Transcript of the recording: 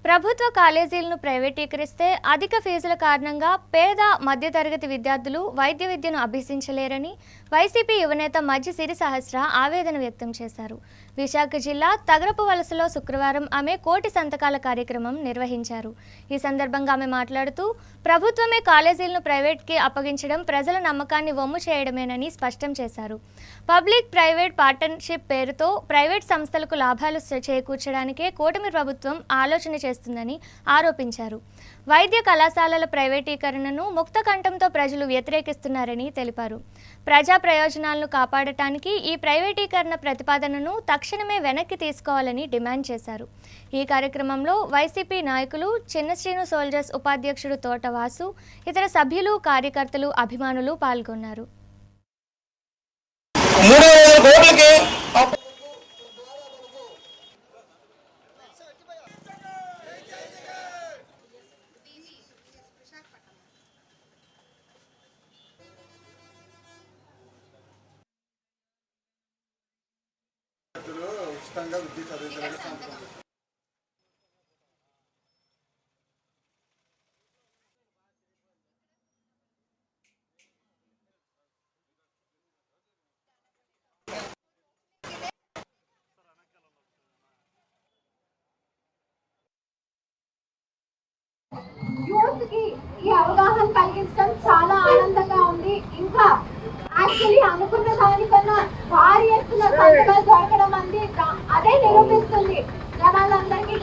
ప్రభుత్వ కాలేజీలను ప్రైవేటీకరిస్తే అధిక ఫీజుల కారణంగా పేద మధ్యతరగతి విద్యార్థులు వైద్య విద్యను అభ్యసించలేరని వైసీపీ యువనేత మజ్జి సిరి సహస్ర ఆవేదన వ్యక్తం చేశారు. విశాఖ జిల్లా తగరపు వలసలో శుక్రవారం ఆమె కోటి సంతకాల కార్యక్రమం నిర్వహించారు. ఈ సందర్భంగా ఆమె మాట్లాడుతూ ప్రభుత్వమే కాలేజీలను ప్రైవేట్కి అప్పగించడం ప్రజల నమ్మకాన్ని వమ్ము చేయడమేనని స్పష్టం చేశారు. పబ్లిక్ ప్రైవేట్ పార్ట్నర్షిప్ పేరుతో ప్రైవేట్ సంస్థలకు లాభాలు చేకూర్చడానికే కూటమి ప్రభుత్వం ఆలోచన చేస్తుందని ఆరోపించారు. వైద్య కళాశాలల ప్రైవేటీకరణను ముక్త కంఠంతో ప్రజలు వ్యతిరేకిస్తున్నారని తెలిపారు. ప్రజా ప్రయోజనాలను కాపాడటానికి ఈ ప్రైవేటీకరణ ప్రతిపాదనను తక్షణమే వెనక్కి తీసుకోవాలని డిమాండ్ చేశారు. ఈ కార్యక్రమంలో వైసీపీ నాయకులు చిన్నశ్రీను సోల్జర్స్ ఉపాధ్యక్షుడు తోటవాసు, ఇతర సభ్యులు, కార్యకర్తలు, అభిమానులు పాల్గొన్నారు. ఉచితంగా విద్య చదివించాలని యూత్ కి ఈ అవగాహన కలిగించడం చాలా ఆనందంగా ఉంది. ఇంకా యాక్చువల్లీ అనుకున్న దానికన్నా భారీ ఎత్తున సంతకాలు దొరకడం అంది అదే నిరూపిస్తుంది జనాలందరికీ